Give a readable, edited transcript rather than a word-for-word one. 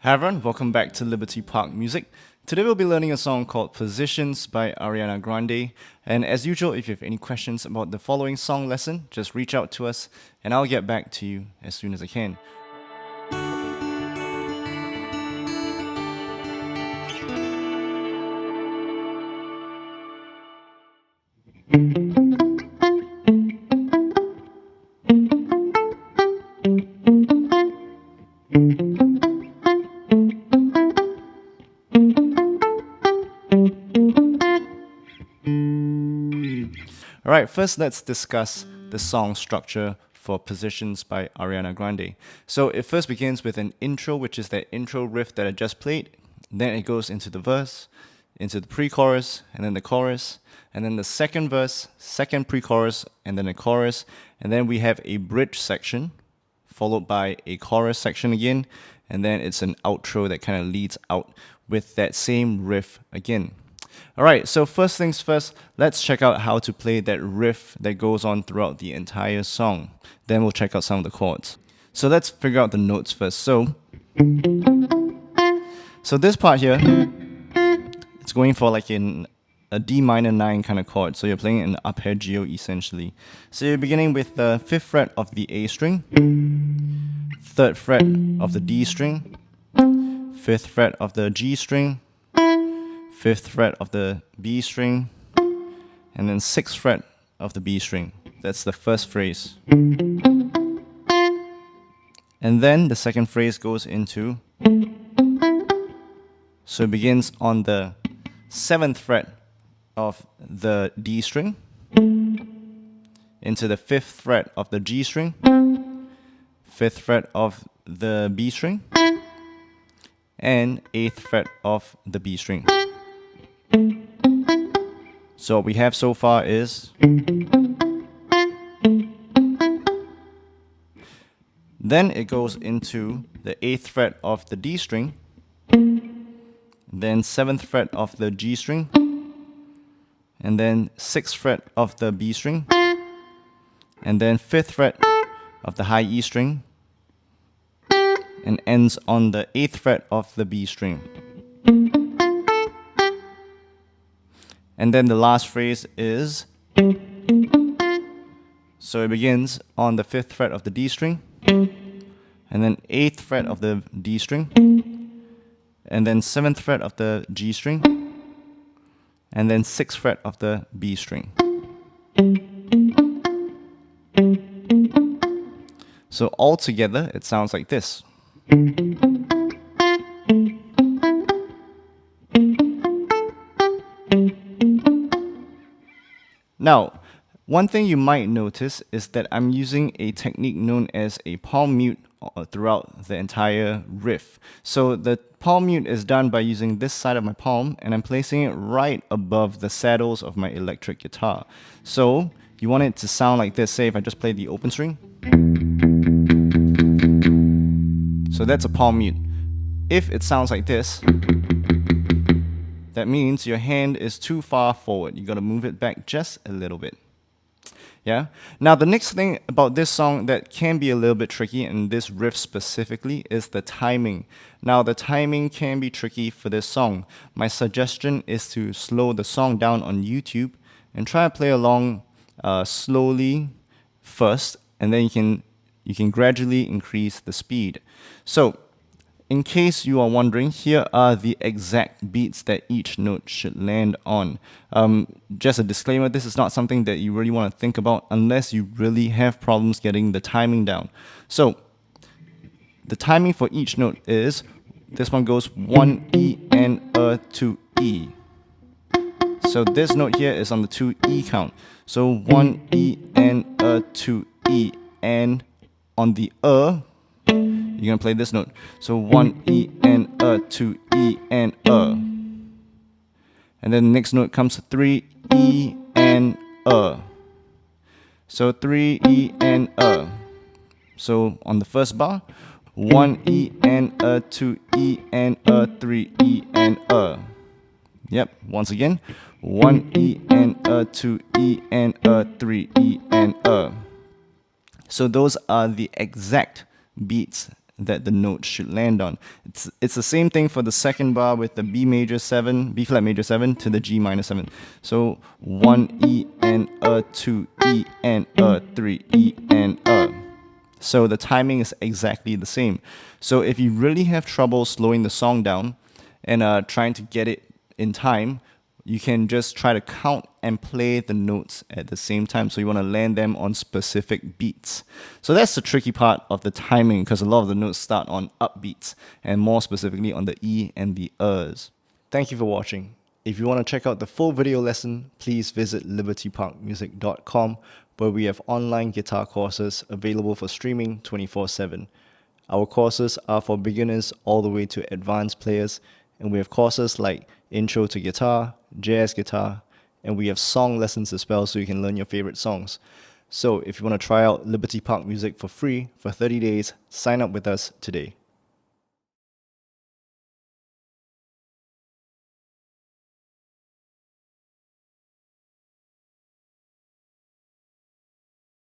Hi everyone, welcome back to Liberty Park Music. Today we'll be learning a song called Positions by Ariana Grande. And as usual, if you have any questions about the following song lesson, just reach out to us and I'll get back to you as soon as I can. Alright, first let's discuss the song structure for Positions by Ariana Grande. So it first begins with an intro, which is that intro riff that I just played. Then it goes into the verse, into the pre-chorus, and then the chorus, and then the second verse, second pre-chorus, and then the chorus. And then we have a bridge section, followed by a chorus section again, and then it's an outro that kind of leads out with that same riff again. Alright, so first things first, let's check out how to play that riff that goes on throughout the entire song. Then we'll check out some of the chords. So let's figure out the notes first. So this part here, it's going for like a D minor 9 kind of chord. So you're playing an arpeggio essentially. So you're beginning with the 5th fret of the A string, 3rd fret of the D string, 5th fret of the G string, 5th fret of the B string, and then 6th fret of the B string. That's the first phrase. And then the second phrase goes into, so it begins on the 7th fret of the D string, into the 5th fret of the G string, 5th fret of the B string, and 8th fret of the B string. So what we have so far is, then it goes into the 8th fret of the D string, then 7th fret of the G string, and then 6th fret of the B string, and then 5th fret of the high E string, and ends on the 8th fret of the B string. And then the last phrase is, so it begins on the 5th fret of the D string, and then 8th fret of the D string, and then 7th fret of the G string, and then 6th fret of the B string. So all together, it sounds like this. Now, one thing you might notice is that I'm using a technique known as a palm mute throughout the entire riff. So the palm mute is done by using this side of my palm and I'm placing it right above the saddles of my electric guitar. So you want it to sound like this. Say if I just play the open string. So that's a palm mute. If it sounds like this, that means your hand is too far forward. You gotta move it back just a little bit. Yeah? Now the next thing about this song that can be a little bit tricky, and this riff specifically, is the timing. Now the timing can be tricky for this song. My suggestion is to slow the song down on YouTube and try to play along slowly first, and then you can gradually increase the speed. So in case you are wondering, here are the exact beats that each note should land on. Just a disclaimer, this is not something that you really want to think about unless you really have problems getting the timing down. So the timing for each note is, this one goes 1 E and a 2 E. So this note here is on the 2 E count. So 1 E and a 2 E, and on the you're gonna play this note. So 1 E and a, 2 E and a. And then the next note comes 3 E and a. So 3 E and a. So on the first bar, 1 E and a, 2 E and a, 3 E and a. Yep, once again, 1 E and a, 2 E and a, 3 E and a. So those are the exact beats that the note should land on. It's the same thing for the second bar with the B flat major 7 to the G minor 7. So 1 E and a, 2 E and a, 3 E and a. So the timing is exactly the same. So if you really have trouble slowing the song down and trying to get it in time, you can just try to count and play the notes at the same time. So you want to land them on specific beats. So that's the tricky part of the timing, because a lot of the notes start on upbeats, and more specifically on the E and the Ers. Thank you for watching. If you want to check out the full video lesson, please visit libertyparkmusic.com, where we have online guitar courses available for streaming 24/7. Our courses are for beginners all the way to advanced players, and we have courses like Intro to Guitar, Jazz Guitar, and we have song lessons as well, so you can learn your favorite songs. So if you want to try out Liberty Park Music for free for 30 days, sign up with us today.